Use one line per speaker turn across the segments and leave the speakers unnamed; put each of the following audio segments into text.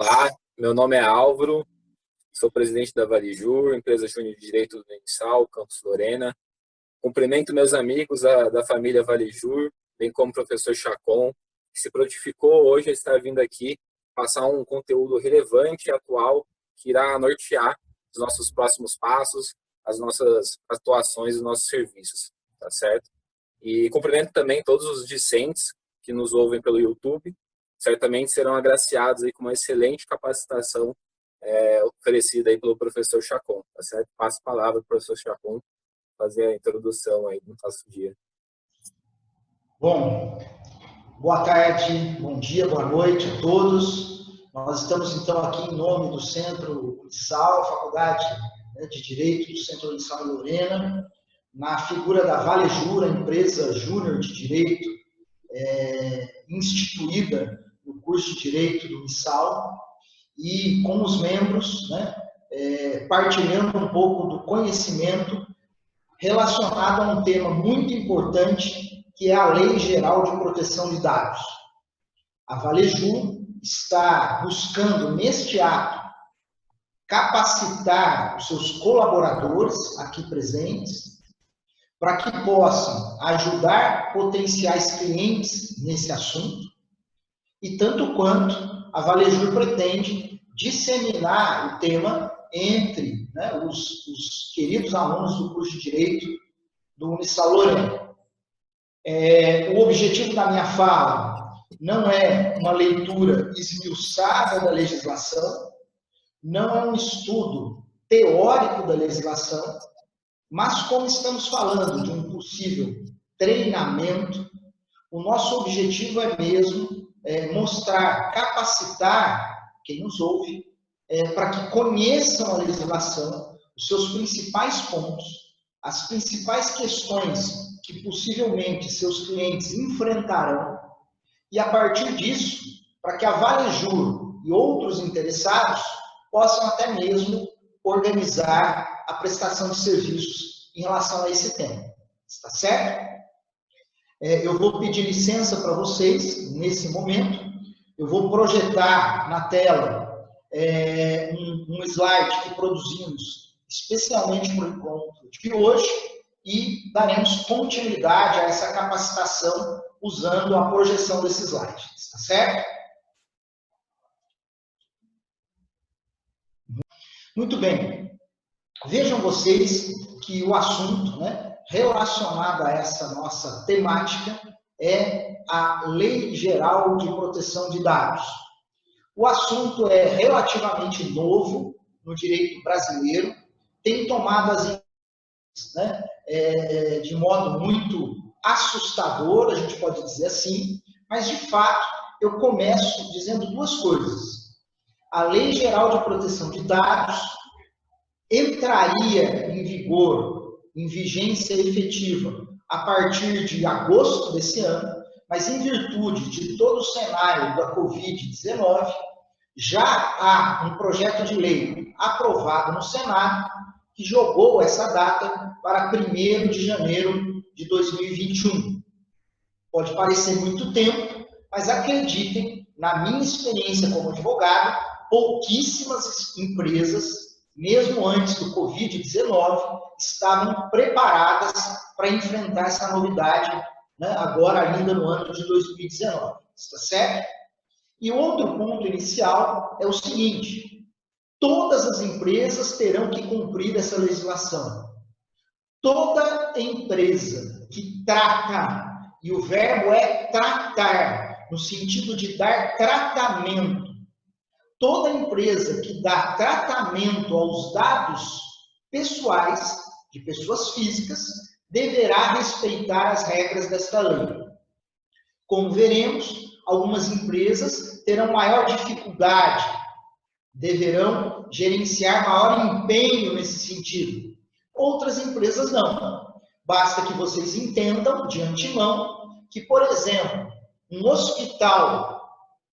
Olá, meu nome é Álvaro, sou presidente da Valijur, empresa júnior de direito do Unisal, Campus Lorena. Cumprimento meus amigos da família Valijur, bem como o professor Chacon, que se prontificou hoje a estar vindo aqui passar um conteúdo relevante e atual que irá nortear os nossos próximos passos, as nossas atuações e os nossos serviços, tá certo? E cumprimento também todos os discentes que nos ouvem pelo YouTube, certamente serão agraciados aí com uma excelente capacitação oferecida aí pelo professor Chacon, tá certo? Passo a palavra para o professor Chacon fazer a introdução aí do nosso dia.
Bom, boa tarde, bom dia, boa noite a todos. Nós estamos então aqui em nome do Centro Unisal, Faculdade de Direito do Centro Unisal em Lorena, na figura da Valijur, a empresa júnior de direito instituída no curso de Direito do Unisal, e com os membros, partilhando um pouco do conhecimento relacionado a um tema muito importante, que é a Lei Geral de Proteção de Dados. A Valijur está buscando, neste ato, capacitar os seus colaboradores aqui presentes, para que possam ajudar potenciais clientes nesse assunto, e tanto quanto a Valijur pretende disseminar o tema entre os queridos alunos do curso de Direito do Unisal Lorena. O objetivo da minha fala não é uma leitura esmiuçada da legislação, não é um estudo teórico da legislação, mas como estamos falando de um possível treinamento, o nosso objetivo é mesmo mostrar, capacitar quem nos ouve, para que conheçam a legislação, os seus principais pontos, as principais questões que possivelmente seus clientes enfrentarão, e a partir disso, para que a Valijur e outros interessados possam até mesmo organizar a prestação de serviços em relação a esse tema. Está certo? Eu vou pedir licença para vocês, nesse momento. Eu vou projetar na tela um slide que produzimos especialmente para o encontro de hoje e daremos continuidade a essa capacitação usando a projeção desse slide. Está certo? Muito bem. Vejam vocês que o assunto, relacionado a essa nossa temática é a Lei Geral de Proteção de Dados. O assunto é relativamente novo no direito brasileiro, tem tomado as de modo muito assustador, a gente pode dizer assim, mas de fato eu começo dizendo duas coisas. A Lei Geral de Proteção de Dados entraria em vigor, em vigência efetiva, a partir de agosto desse ano, mas em virtude de todo o cenário da Covid-19, já há um projeto de lei aprovado no Senado que jogou essa data para 1º de janeiro de 2021. Pode parecer muito tempo, mas acreditem, na minha experiência como advogado, pouquíssimas empresas, mesmo antes do Covid-19, estavam preparadas para enfrentar essa novidade, agora ainda no ano de 2019. Está certo? E o outro ponto inicial é o seguinte: todas as empresas terão que cumprir essa legislação. Toda empresa que trata, e o verbo é tratar, no sentido de dar tratamento, toda empresa que dá tratamento aos dados pessoais de pessoas físicas deverá respeitar as regras desta lei. Como veremos, algumas empresas terão maior dificuldade, deverão gerenciar maior empenho nesse sentido. Outras empresas não. Basta que vocês entendam de antemão que, por exemplo, um hospital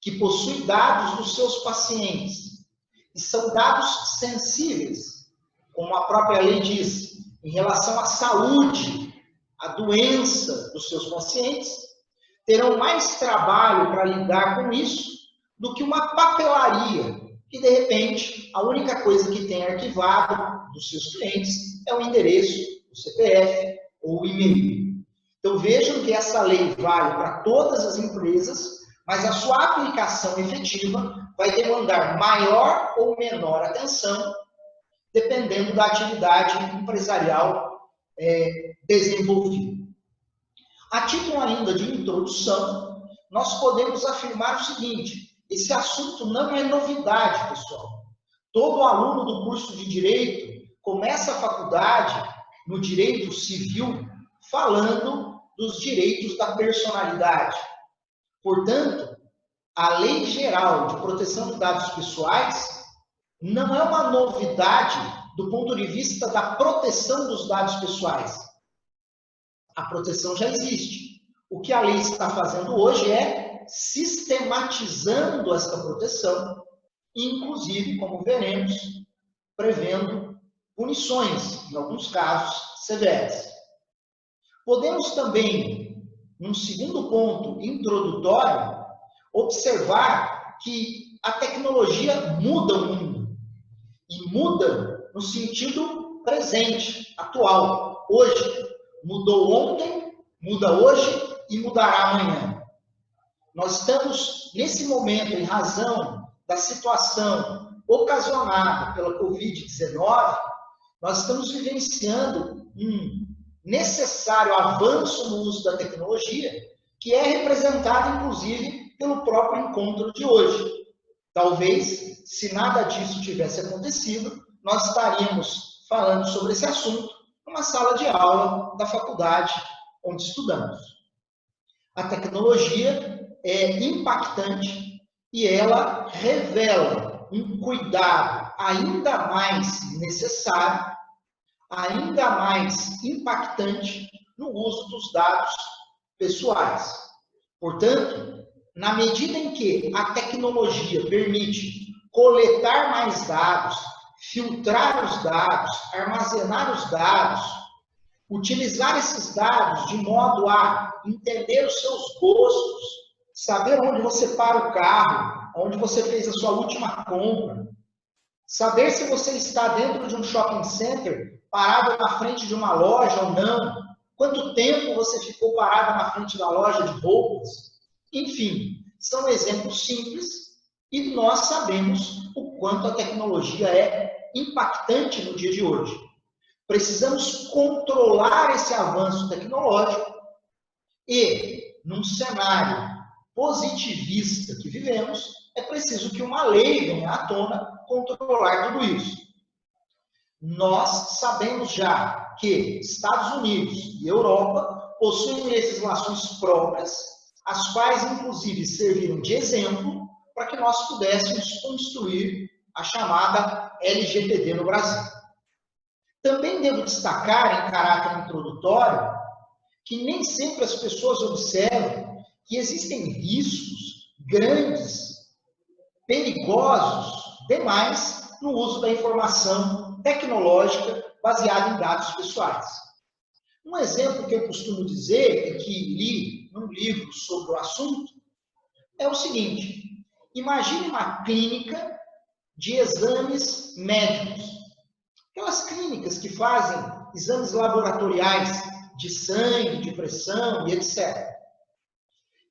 que possui dados dos seus pacientes, e são dados sensíveis, como a própria lei diz, em relação à saúde, à doença dos seus pacientes, terão mais trabalho para lidar com isso do que uma papelaria que, de repente, a única coisa que tem arquivado dos seus clientes é o endereço, o CPF ou o e-mail. Então, vejam que essa lei vale para todas as empresas, mas a sua aplicação efetiva vai demandar maior ou menor atenção, dependendo da atividade empresarial desenvolvida. A título ainda de introdução, nós podemos afirmar o seguinte: esse assunto não é novidade, pessoal. Todo aluno do curso de Direito começa a faculdade no Direito Civil falando dos direitos da personalidade. Portanto, a Lei Geral de Proteção de Dados Pessoais não é uma novidade do ponto de vista da proteção dos dados pessoais. A proteção já existe. O que a lei está fazendo hoje é sistematizando essa proteção, inclusive, como veremos, prevendo punições, em alguns casos, severas. Podemos também, num segundo ponto introdutório, observar que a tecnologia muda o mundo. E muda no sentido presente, atual, hoje. Mudou ontem, muda hoje e mudará amanhã. Nós estamos, nesse momento, em razão da situação ocasionada pela Covid-19, nós estamos vivenciando um necessário avanço no uso da tecnologia, que é representado, inclusive, pelo próprio encontro de hoje. Talvez, se nada disso tivesse acontecido, nós estaríamos falando sobre esse assunto numa sala de aula da faculdade onde estudamos. A tecnologia é impactante e ela revela um cuidado ainda mais necessário, ainda mais impactante no uso dos dados pessoais. Portanto, na medida em que a tecnologia permite coletar mais dados, filtrar os dados, armazenar os dados, utilizar esses dados de modo a entender os seus gostos, saber onde você para o carro, onde você fez a sua última compra, saber se você está dentro de um shopping center, parado na frente de uma loja ou não, quanto tempo você ficou parado na frente da loja de roupas. Enfim, são exemplos simples e nós sabemos o quanto a tecnologia é impactante no dia de hoje. Precisamos controlar esse avanço tecnológico e, num cenário positivista que vivemos, é preciso que uma lei venha à tona controlar tudo isso. Nós sabemos já que Estados Unidos e Europa possuem legislações próprias, as quais, inclusive, serviram de exemplo para que nós pudéssemos construir a chamada LGPD no Brasil. Também devo destacar, em caráter introdutório, que nem sempre as pessoas observam que existem riscos grandes, perigosos demais no uso da informação tecnológica baseada em dados pessoais. Um exemplo que eu costumo dizer, e que li num livro sobre o assunto, é o seguinte: imagine uma clínica de exames médicos. Aquelas clínicas que fazem exames laboratoriais de sangue, de pressão e etc.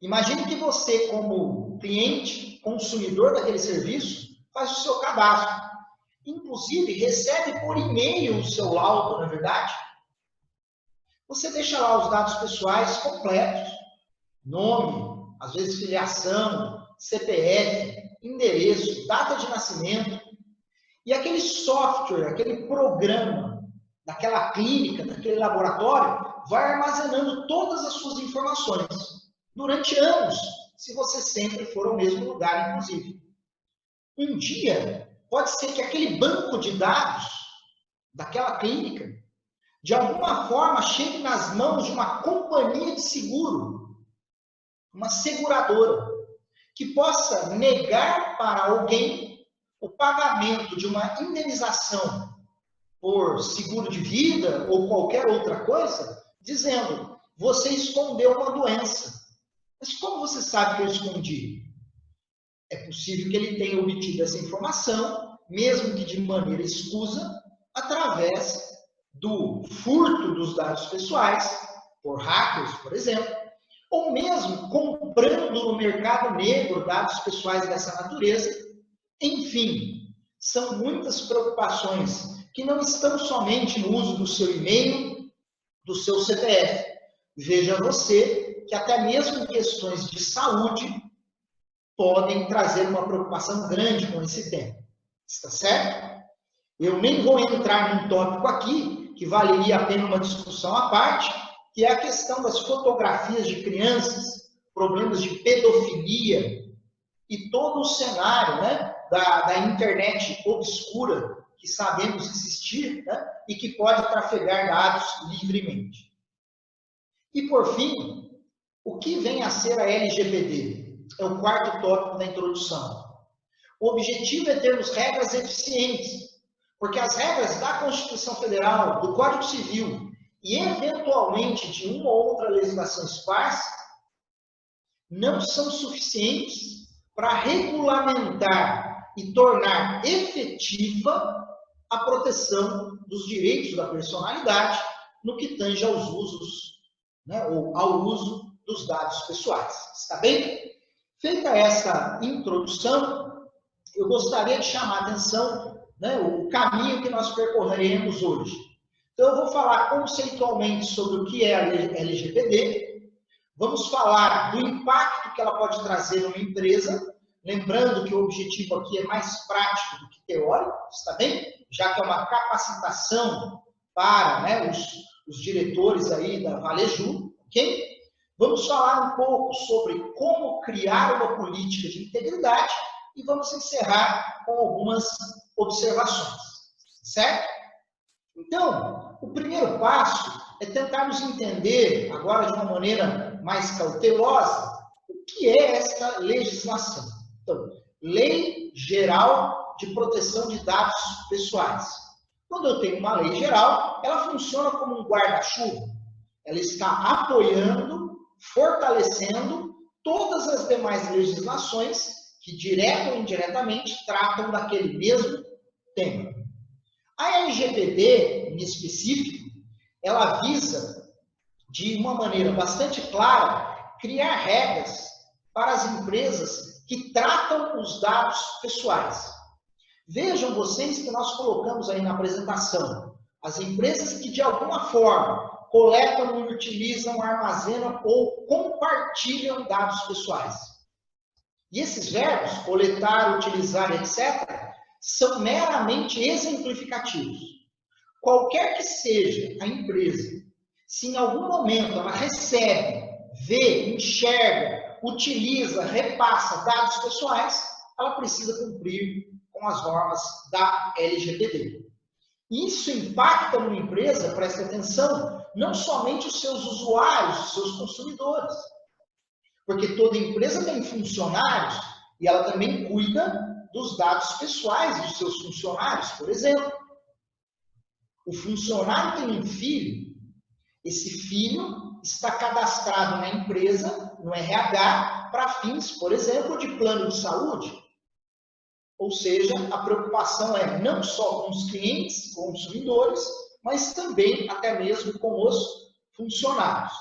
Imagine que você, como cliente, consumidor daquele serviço, faz o seu cadastro. Inclusive, recebe por e-mail o seu laudo, não é verdade? Você deixa lá os dados pessoais completos. Nome, às vezes filiação, CPF, endereço, data de nascimento. E aquele software, aquele programa daquela clínica, daquele laboratório, vai armazenando todas as suas informações durante anos, se você sempre for ao mesmo lugar, inclusive. Um dia, pode ser que aquele banco de dados daquela clínica, de alguma forma, chegue nas mãos de uma companhia de seguro, uma seguradora, que possa negar para alguém o pagamento de uma indenização por seguro de vida ou qualquer outra coisa, dizendo: você escondeu uma doença. Mas como você sabe que eu escondi? É possível que ele tenha obtido essa informação, mesmo que de maneira escusa, através do furto dos dados pessoais, por hackers, por exemplo, ou mesmo comprando no mercado negro dados pessoais dessa natureza. Enfim, são muitas preocupações que não estão somente no uso do seu e-mail, do seu CPF. Veja você que até mesmo questões de saúde podem trazer uma preocupação grande com esse tema. Está certo? Eu nem vou entrar num tópico aqui, que valeria a pena uma discussão à parte, que é a questão das fotografias de crianças, problemas de pedofilia e todo o cenário, né, da internet obscura que sabemos existir, né, e que pode trafegar dados livremente. E, por fim, o que vem a ser a LGPD? É o quarto tópico da introdução. O objetivo é termos regras eficientes, porque as regras da Constituição Federal, do Código Civil e, eventualmente, de uma ou outra legislação esparsa, não são suficientes para regulamentar e tornar efetiva a proteção dos direitos da personalidade no que tange aos usos, né, ou ao uso dos dados pessoais. Está bem? Feita essa introdução, eu gostaria de chamar a atenção, né, o caminho que nós percorreremos hoje. Então, eu vou falar conceitualmente sobre o que é a LGPD, vamos falar do impacto que ela pode trazer numa empresa, lembrando que o objetivo aqui é mais prático do que teórico, está bem? Já que é uma capacitação para, né, os diretores aí da Valejur, ok? Vamos falar um pouco sobre como criar uma política de integridade e vamos encerrar com algumas observações, certo? Então, o primeiro passo é tentarmos entender, agora de uma maneira mais cautelosa, o que é esta legislação. Então, Lei Geral de Proteção de Dados Pessoais. Quando eu tenho uma lei geral, ela funciona como um guarda-chuva. Ela está apoiando, fortalecendo todas as demais legislações que, direta ou indiretamente, tratam daquele mesmo tema. A LGPD, em específico, ela visa, de uma maneira bastante clara, criar regras para as empresas que tratam os dados pessoais. Vejam vocês que nós colocamos aí na apresentação as empresas que, de alguma forma, coletam, utilizam, armazenam ou compartilham dados pessoais. E esses verbos, coletar, utilizar, etc., são meramente exemplificativos. Qualquer que seja a empresa, se em algum momento ela recebe, vê, enxerga, utiliza, repassa dados pessoais, ela precisa cumprir com as normas da LGPD. Isso impacta numa empresa, preste atenção, não somente os seus usuários, os seus consumidores. Porque toda empresa tem funcionários e ela também cuida dos dados pessoais dos seus funcionários, por exemplo. O funcionário tem um filho, esse filho está cadastrado na empresa, no RH, para fins, por exemplo, de plano de saúde. Ou seja, a preocupação é não só com os clientes, consumidores, mas também até mesmo com os funcionários.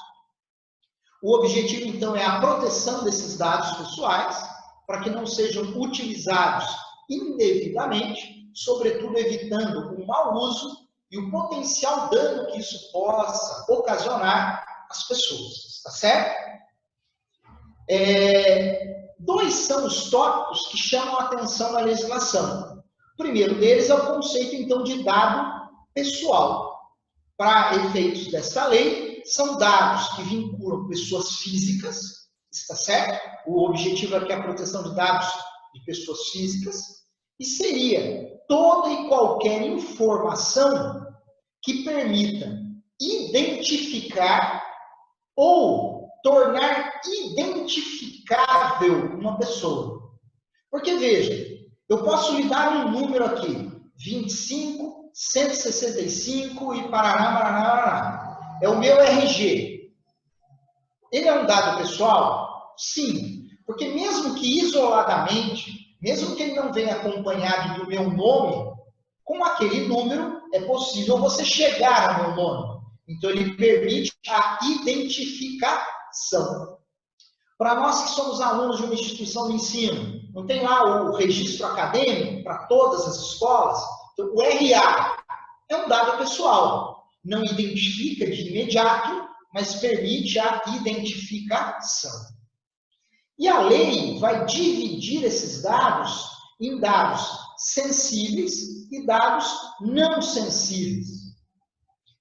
O objetivo, então, é a proteção desses dados pessoais para que não sejam utilizados indevidamente, sobretudo evitando o mau uso e o potencial dano que isso possa ocasionar às pessoas. Está certo? Dois são os tópicos que chamam a atenção na legislação. O primeiro deles é o conceito, então, de dado pessoal. Para efeitos desta lei, são dados que vinculam pessoas físicas, está certo? O objetivo aqui é a proteção de dados de pessoas físicas, e seria toda e qualquer informação que permita identificar ou tornar identificável uma pessoa. Porque, veja, eu posso lhe dar um número aqui, 25, 165 e paraná. É o meu RG. Ele é um dado pessoal? Sim, Porque mesmo que isoladamente, mesmo que ele não venha acompanhado do meu nome, com aquele número é possível você chegar ao meu nome. Então ele permite a identificação. Para nós que somos alunos de uma instituição de ensino, não tem lá o registro acadêmico para todas as escolas? Então, o RA é um dado pessoal. Não identifica de imediato, mas permite a identificação. E a lei vai dividir esses dados em dados sensíveis e dados não sensíveis.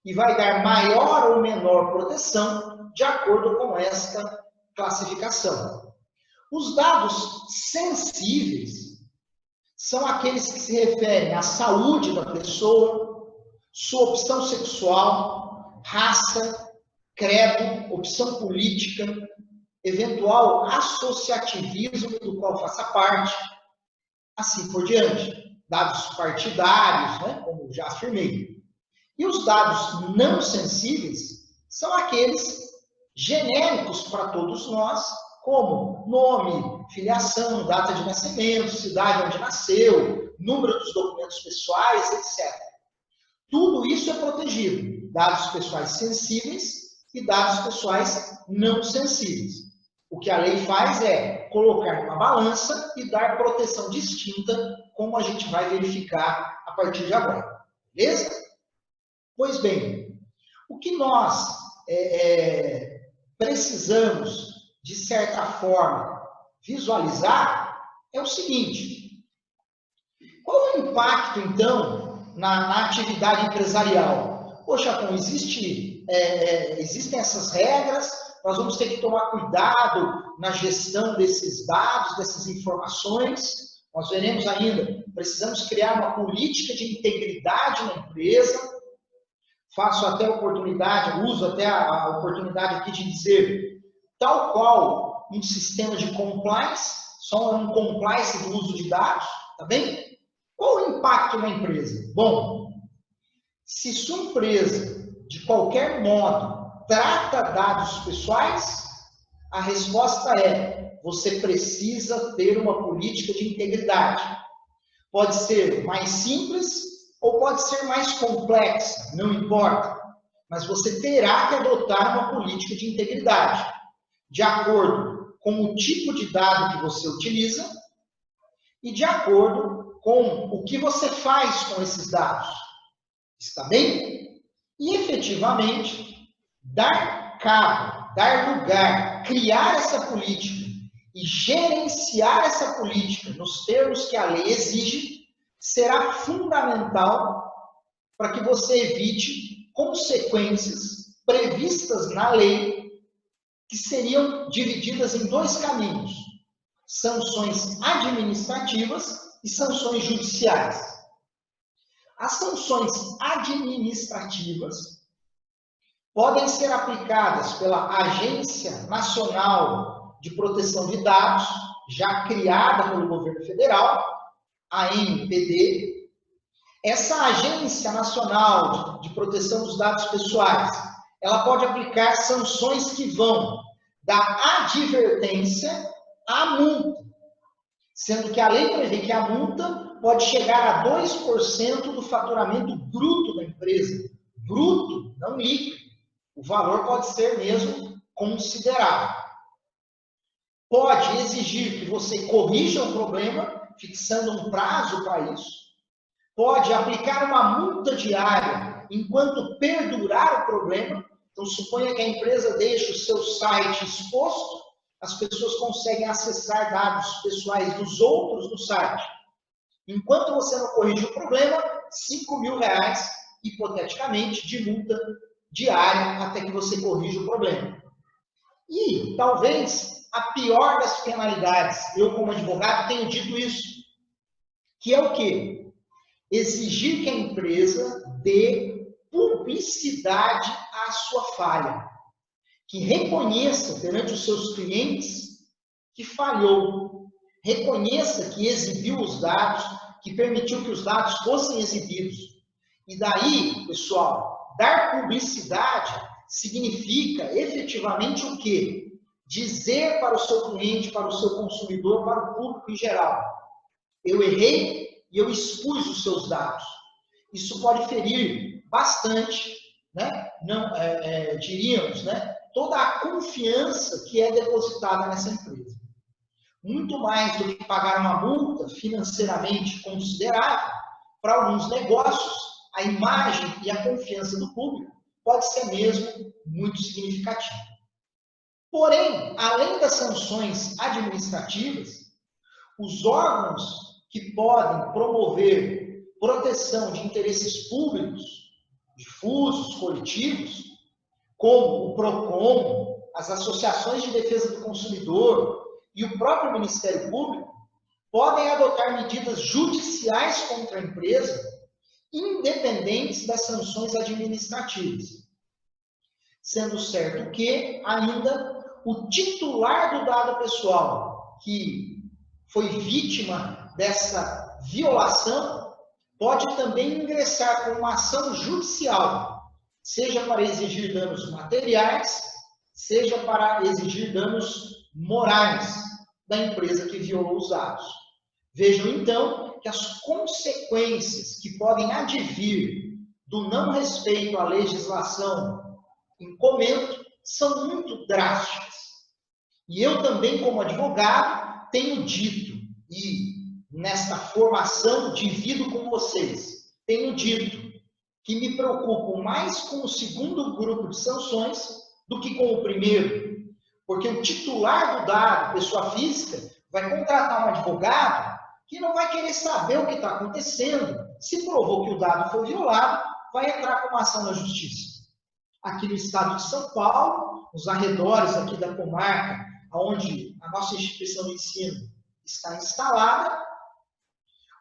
E vai dar maior ou menor proteção de acordo com esta classificação. Os dados sensíveis são aqueles que se referem à saúde da pessoa, sua opção sexual, raça, credo, opção política, eventual associativismo do qual faça parte, assim por diante. Dados partidários, né, como já afirmei. E os dados não sensíveis são aqueles genéricos para todos nós, como nome, filiação, data de nascimento, cidade onde nasceu, número dos documentos pessoais, etc. Tudo isso é protegido. Dados pessoais sensíveis e dados pessoais não sensíveis. O que a lei faz é colocar numa balança e dar proteção distinta, como a gente vai verificar a partir de agora. Beleza? Pois bem, o que nós precisamos, de certa forma, visualizar é o seguinte: qual é o impacto, então, na atividade empresarial? Poxa, então, existem essas regras, nós vamos ter que tomar cuidado na gestão desses dados, dessas informações. Nós veremos ainda, precisamos criar uma política de integridade na empresa. Faço até a oportunidade, uso até a oportunidade aqui de dizer, tal qual um sistema de compliance, só um compliance do uso de dados, tá bem? Qual o impacto na empresa? Bom, se sua empresa, de qualquer modo, trata dados pessoais, a resposta é, você precisa ter uma política de integridade. Pode ser mais simples ou pode ser mais complexa, não importa. Mas você terá que adotar uma política de integridade, de acordo com o tipo de dado que você utiliza e de acordo com o que você faz com esses dados. Está bem? E, efetivamente, dar cabo, dar lugar, criar essa política e gerenciar essa política nos termos que a lei exige, será fundamental para que você evite consequências previstas na lei que seriam divididas em dois caminhos: sanções administrativas e sanções judiciais. As sanções administrativas podem ser aplicadas pela Agência Nacional de Proteção de Dados, já criada pelo governo federal, a ANPD. Essa Agência Nacional de Proteção dos Dados Pessoais, ela pode aplicar sanções que vão da advertência à multa, sendo que a lei prevê que a multa pode chegar a 2% do faturamento bruto da empresa. Bruto, não líquido. O valor pode ser mesmo considerável. Pode exigir que você corrija o problema, fixando um prazo para isso. Pode aplicar uma multa diária enquanto perdurar o problema. Então, suponha que a empresa deixe o seu site exposto, as pessoas conseguem acessar dados pessoais dos outros no site. Enquanto você não corrige o problema, R$5.000, hipoteticamente, de multa diária até que você corrija o problema. E, talvez, a pior das penalidades, eu como advogado tenho dito isso, que é o quê? Exigir que a empresa dê publicidade à sua falha, que reconheça perante os seus clientes que falhou, reconheça que exibiu os dados, que permitiu que os dados fossem exibidos. E daí, pessoal, dar publicidade significa efetivamente o quê? dizer para o seu cliente, para o seu consumidor, para o público em geral: eu errei e eu expus os seus dados. Isso pode ferir bastante, né? Não, diríamos, né? Toda a confiança que é depositada nessa empresa. Muito mais do que pagar uma multa financeiramente considerável, para alguns negócios, a imagem e a confiança do público pode ser mesmo muito significativa. Porém, além das sanções administrativas, os órgãos que podem promover proteção de interesses públicos, difusos, coletivos, como o PROCON, as associações de defesa do consumidor e o próprio Ministério Público, podem adotar medidas judiciais contra a empresa, independentes das sanções administrativas. Sendo certo que, ainda, o titular do dado pessoal, que foi vítima dessa violação, pode também ingressar com uma ação judicial, seja para exigir danos materiais, seja para exigir danos morais da empresa que violou os dados. Vejam, então, que as consequências que podem advir do não respeito à legislação em comento são muito drásticas. E eu também, como advogado, tenho dito, e nesta formação divido com vocês, tenho dito que me preocupo mais com o segundo grupo de sanções do que com o primeiro, porque o titular do dado, pessoa física, vai contratar um advogado que não vai querer saber o que está acontecendo. Se provou que o dado foi violado, vai entrar com uma ação na justiça. Aqui no estado de São Paulo, nos arredores aqui da comarca, onde a nossa instituição de ensino está instalada,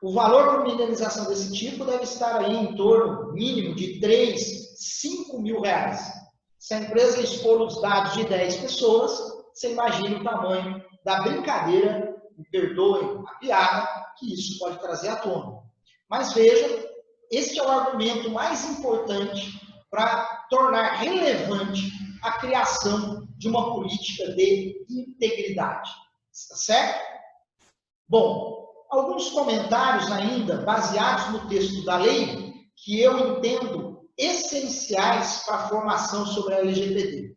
o valor para uma indenização desse tipo deve estar aí em torno, mínimo, de 3, 5 mil reais. Se a empresa expor os dados de 10 pessoas, você imagina o tamanho da brincadeira, me perdoem a piada, que isso pode trazer à tona. Mas vejam, este é o argumento mais importante para tornar relevante a criação de uma política de integridade. Está certo? Bom, alguns comentários ainda baseados no texto da lei que eu entendo essenciais para a formação sobre a LGPD.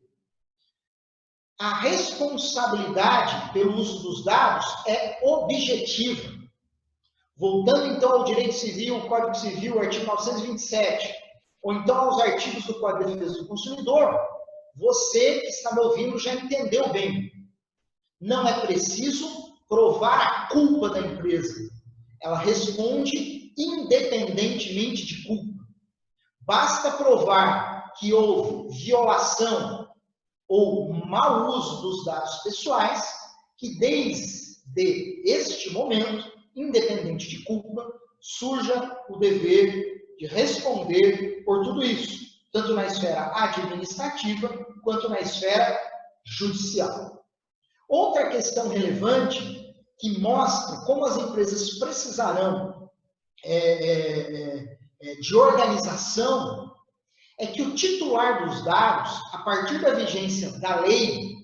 A responsabilidade pelo uso dos dados é objetiva. Voltando então ao direito civil, o Código Civil, artigo 927, ou então aos artigos do Código de Defesa do Consumidor, você que está me ouvindo já entendeu bem. Não é preciso provar a culpa da empresa. Ela responde independentemente de culpa. Basta provar que houve violação ou mau uso dos dados pessoais, que desde este momento, independente de culpa, surja o dever de responder por tudo isso, tanto na esfera administrativa quanto na esfera judicial. Outra questão relevante que mostra como as empresas precisarão de organização é que o titular dos dados, a partir da vigência da lei,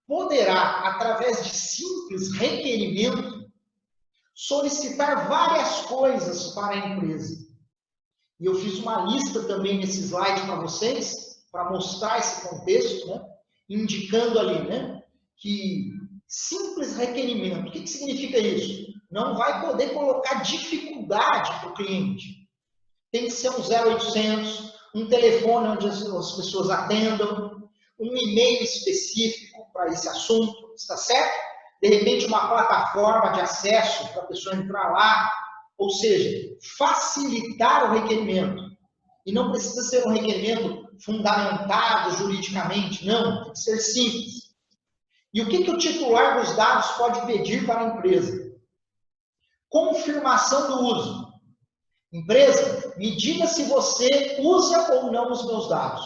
poderá, através de simples requerimento, solicitar várias coisas para a empresa. E eu fiz uma lista também nesse slide para vocês, para mostrar esse contexto, né? Indicando ali, né? Que simples requerimento, o que significa isso? Não vai poder colocar dificuldade para o cliente. Tem que ser um 0800, um telefone onde as pessoas atendam, um e-mail específico para esse assunto, está certo? De repente, uma plataforma de acesso para a pessoa entrar lá, ou seja, facilitar o requerimento. E não precisa ser um requerimento fundamentado juridicamente, não, tem que ser simples. E o que o titular dos dados pode pedir para a empresa? Confirmação do uso. Empresa, me diga se você usa ou não os meus dados.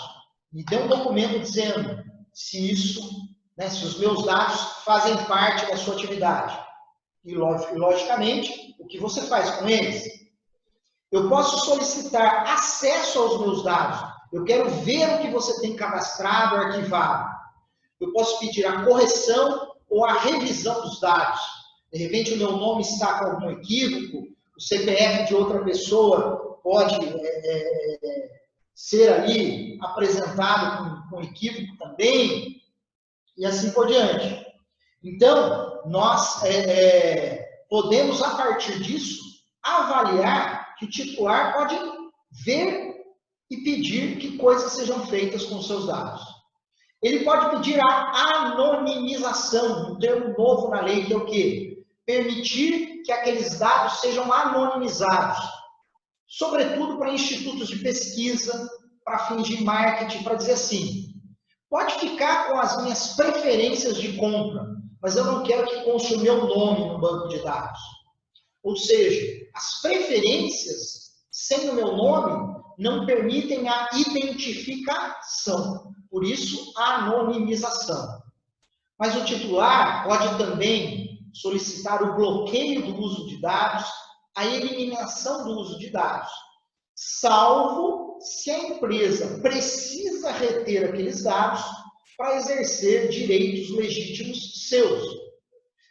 Me dê um documento dizendo se isso, né, se os meus dados fazem parte da sua atividade. E, logicamente, o que você faz com eles? Eu posso solicitar acesso aos meus dados. Eu quero ver o que você tem cadastrado, arquivado. eu posso pedir a correção ou a revisão dos dados. De repente, o meu nome está com algum equívoco, o CPF de outra pessoa pode ser ali apresentado com equívoco também, e assim por diante. Então, nós podemos, a partir disso, avaliar que o titular pode ver e pedir que coisas sejam feitas com seus dados. Ele pode pedir a anonimização, um termo novo na lei, que é o quê? Permitir que aqueles dados sejam anonimizados, sobretudo para institutos de pesquisa, para fins de marketing, para dizer assim, pode ficar com as minhas preferências de compra, mas eu não quero que conste o meu nome no banco de dados. Ou seja, as preferências sem o meu nome não permitem a identificação. Por isso, a anonimização. Mas o titular pode também solicitar o bloqueio do uso de dados, a eliminação do uso de dados, salvo se a empresa precisa reter aqueles dados para exercer direitos legítimos seus.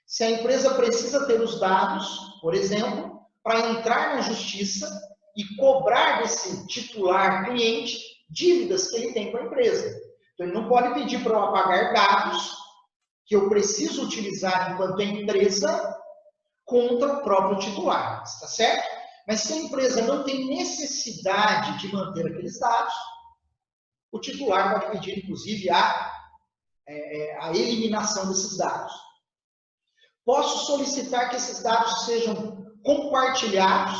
Se a empresa precisa ter os dados, por exemplo, para entrar na justiça e cobrar desse titular cliente dívidas que ele tem com a empresa. Então, ele não pode pedir para eu apagar dados que eu preciso utilizar enquanto empresa contra o próprio titular, está certo? Mas se a empresa não tem necessidade de manter aqueles dados, o titular pode pedir, inclusive, a eliminação desses dados. Posso solicitar que esses dados sejam compartilhados,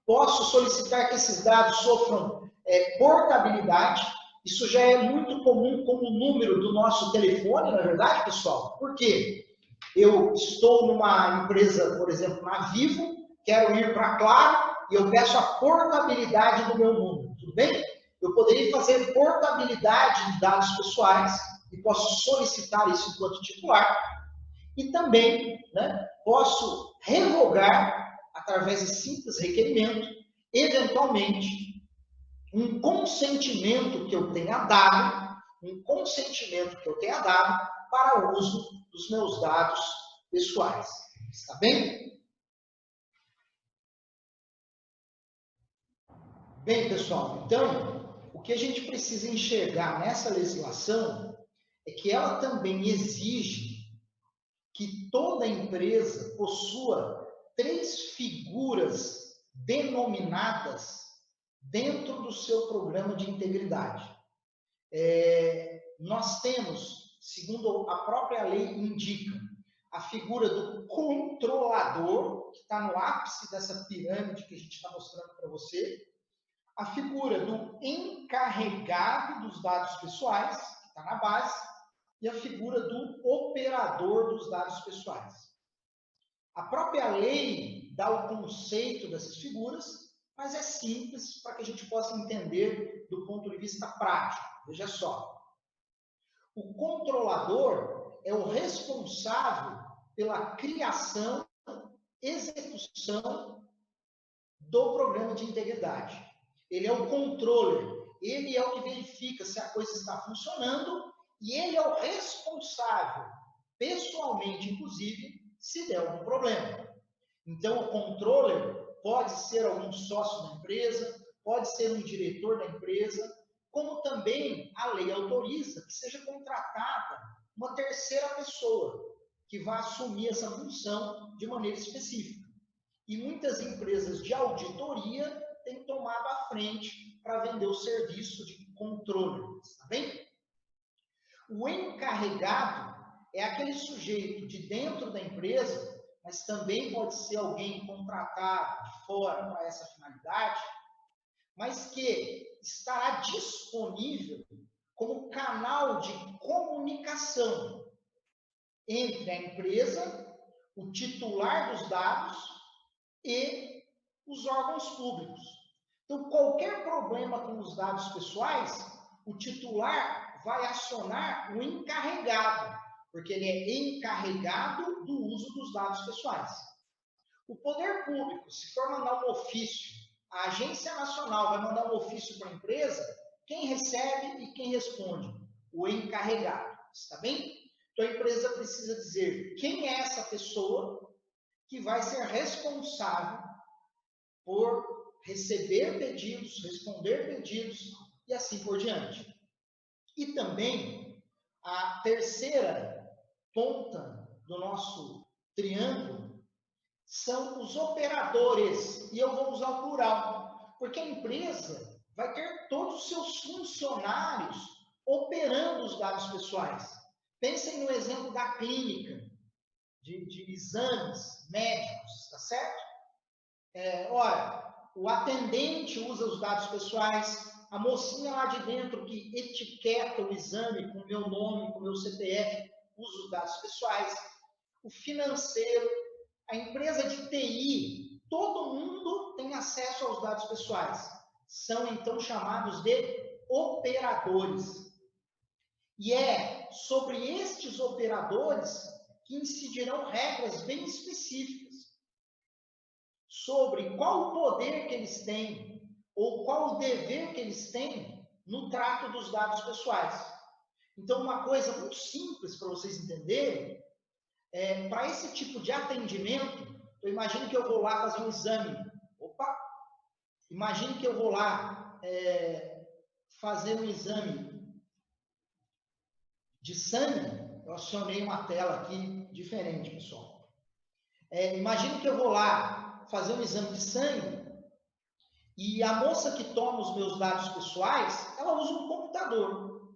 posso solicitar que esses dados sofram portabilidade. Isso já é muito comum como o número do nosso telefone, na verdade, pessoal. Por quê? Eu estou numa empresa, por exemplo, na Vivo, quero ir para a Claro e eu peço a portabilidade do meu número, tudo bem? Eu poderia fazer portabilidade de dados pessoais e posso solicitar isso enquanto titular. E também, né, posso revogar, através de simples requerimento, eventualmente, um consentimento que eu tenha dado, para o uso dos meus dados pessoais. Está bem? Bem, pessoal, então, o que a gente precisa enxergar nessa legislação é que ela também exige que toda empresa possua 3 figuras denominadas dentro do seu programa de integridade. Nós temos, segundo a própria lei indica, a figura do controlador, que está no ápice dessa pirâmide que a gente está mostrando para você, a figura do encarregado dos dados pessoais, que está na base, e a figura do operador dos dados pessoais. A própria lei dá o conceito dessas figuras, mas é simples para que a gente possa entender do ponto de vista prático. Veja só. O controlador é o responsável pela criação, execução do programa de integridade. Ele é o controller, ele é o que verifica se a coisa está funcionando e ele é o responsável, pessoalmente, inclusive, se der algum problema. Então, o controller pode ser algum sócio da empresa, pode ser um diretor da empresa, como também a lei autoriza que seja contratada uma terceira pessoa que vai assumir essa função de maneira específica. E muitas empresas de auditoria têm tomado a frente para vender o serviço de controle, tá bem? O encarregado é aquele sujeito de dentro da empresa, mas também pode ser alguém contratado de fora para essa finalidade, mas que estará disponível como canal de comunicação entre a empresa, o titular dos dados e os órgãos públicos. Então, qualquer problema com os dados pessoais, o titular vai acionar o encarregado, porque ele é encarregado do uso dos dados pessoais. O poder público, se for mandar um ofício, a Agência Nacional vai mandar um ofício para a empresa, quem recebe e quem responde? O encarregado. está bem? Então, a empresa precisa dizer quem é essa pessoa que vai ser responsável por receber pedidos, responder pedidos e assim por diante. E também, a terceira ponta do nosso triângulo são os operadores, e eu vou usar o plural, porque a empresa vai ter todos os seus funcionários operando os dados pessoais. Pensem no exemplo da clínica, de exames médicos, tá certo? Ora, o atendente usa os dados pessoais, a mocinha lá de dentro que etiqueta o exame com o meu nome, com o meu CPF, usa os dados pessoais, o financeiro, a empresa de TI, todo mundo tem acesso aos dados pessoais. São, então, chamados de operadores. E é sobre estes operadores que incidirão regras bem específicas sobre qual o poder que eles têm ou qual o dever que eles têm no trato dos dados pessoais. Então, uma coisa muito simples para vocês entenderem, para esse tipo de atendimento, eu imagino que eu vou lá fazer um exame. Opa! Imagine que eu vou lá fazer um exame de sangue. Eu acionei uma tela aqui diferente, pessoal. Imagine que eu vou lá fazer um exame de sangue e a moça que toma os meus dados pessoais, ela usa um computador.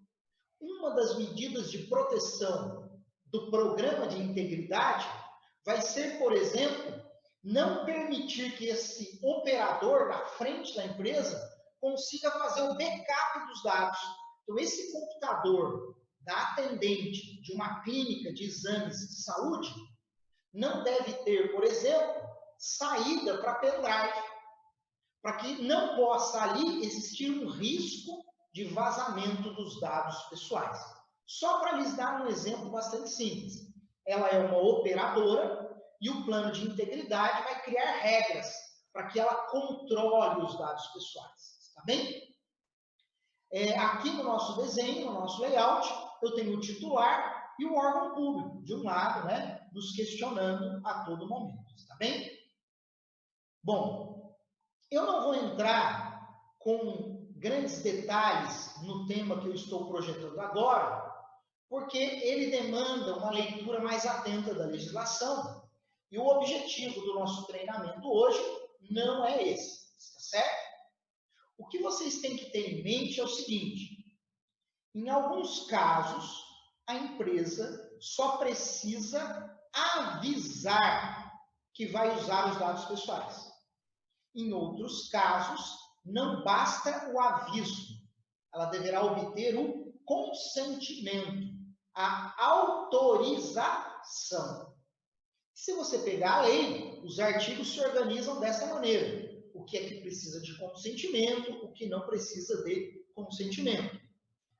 Uma das medidas de proteção do programa de integridade vai ser, por exemplo, não permitir que esse operador na frente da empresa consiga fazer o backup dos dados. Então, esse computador da atendente de uma clínica de exames de saúde não deve ter, por exemplo, saída para pendrive, para que não possa ali existir um risco de vazamento dos dados pessoais. Só para lhes dar um exemplo bastante simples. Ela é uma operadora e o plano de integridade vai criar regras para que ela controle os dados pessoais. Está bem? Aqui no nosso desenho, no nosso layout, eu tenho o titular e o órgão público, de um lado, né, nos questionando a todo momento. Está bem? Bom, eu não vou entrar com grandes detalhes no tema que eu estou projetando agora, porque ele demanda uma leitura mais atenta da legislação. E o objetivo do nosso treinamento hoje não é esse, está certo? O que vocês têm que ter em mente é o seguinte: em alguns casos, a empresa só precisa avisar que vai usar os dados pessoais. Em outros casos, não basta o aviso, ela deverá obter o consentimento, a autorização. Se você pegar a lei, os artigos se organizam dessa maneira. O que é que precisa de consentimento, o que não precisa de consentimento.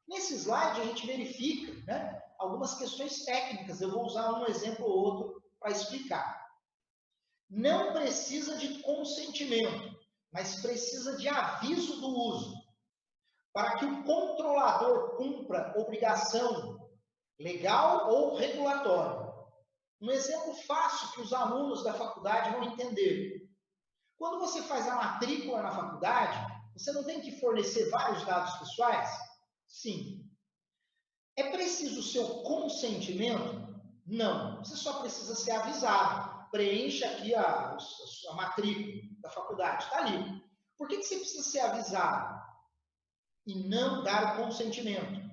Nesse slide, a gente verifica, né, algumas questões técnicas. Eu vou usar um exemplo ou outro para explicar. Não precisa de consentimento, mas precisa de aviso do uso, para que o controlador cumpra obrigação legal ou regulatória. Um exemplo fácil que os alunos da faculdade vão entender. Quando você faz a matrícula na faculdade, você não tem que fornecer vários dados pessoais? Sim. É preciso o seu consentimento? Não. Você só precisa ser avisado. Preencha aqui a matrícula da faculdade. Está ali. Por que você precisa ser avisado e não dar o consentimento?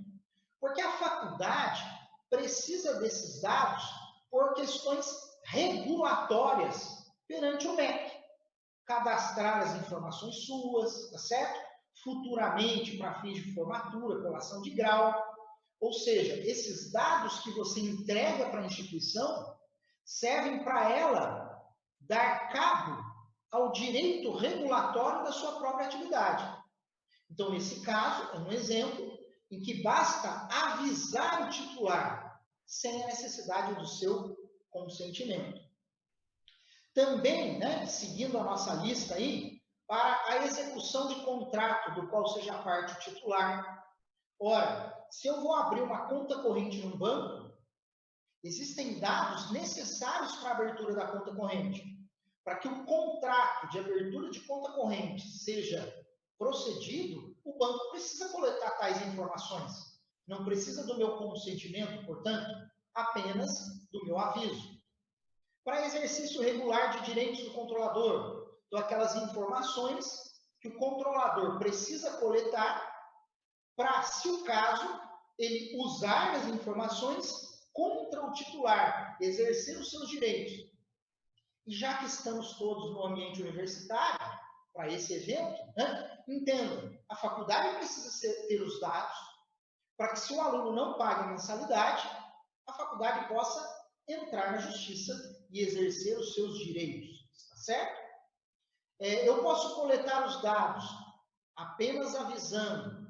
Porque a faculdade precisa desses dados por questões regulatórias perante o MEC. Cadastrar as informações suas, tá certo? Futuramente para fins de formatura, colação de grau. Ou seja, esses dados que você entrega para a instituição servem para ela dar cabo ao direito regulatório da sua própria atividade. Então, nesse caso, é um exemplo em que basta avisar o titular sem a necessidade do seu consentimento. Também, né, seguindo a nossa lista aí, para a execução de contrato do qual seja parte o titular, Ora, se eu vou abrir uma conta corrente num banco, existem dados necessários para a abertura da conta corrente. Para que o contrato de abertura de conta corrente seja procedido, o banco precisa coletar tais informações. Não precisa do meu consentimento, portanto, apenas do meu aviso. Para exercício regular de direitos do controlador, então aquelas informações que o controlador precisa coletar para, se o caso, ele usar as informações contra o titular, exercer os seus direitos. E já que estamos todos no ambiente universitário, para esse evento, entendam, a faculdade precisa ter os dados para que, se o aluno não paga a mensalidade, a faculdade possa entrar na justiça e exercer os seus direitos, está certo? Eu posso coletar os dados apenas avisando,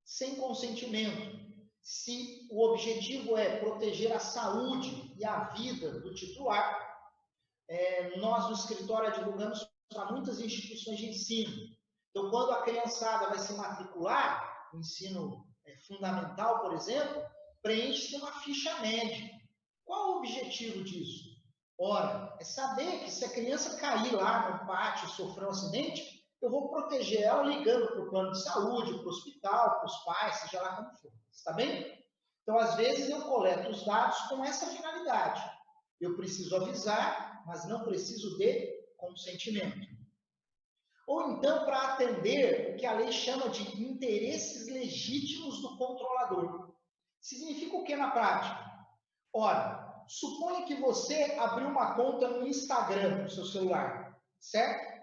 sem consentimento, se o objetivo é proteger a saúde e a vida do titular. Nós, no escritório, divulgamos para muitas instituições de ensino. Então, quando a criançada vai se matricular, no ensino fundamental, por exemplo, preenche-se uma ficha médica. Qual o objetivo disso? Ora, é saber que se a criança cair lá no pátio e sofrer um acidente, eu vou proteger ela ligando para o plano de saúde, para o hospital, para os pais, seja lá como for. Está bem? Então, às vezes, eu coleto os dados com essa finalidade. Eu preciso avisar, mas não preciso de consentimento. Ou então, para atender o que a lei chama de interesses legítimos do controlador. Significa o que na prática? Ora, suponha que você abriu uma conta no Instagram no seu celular, certo?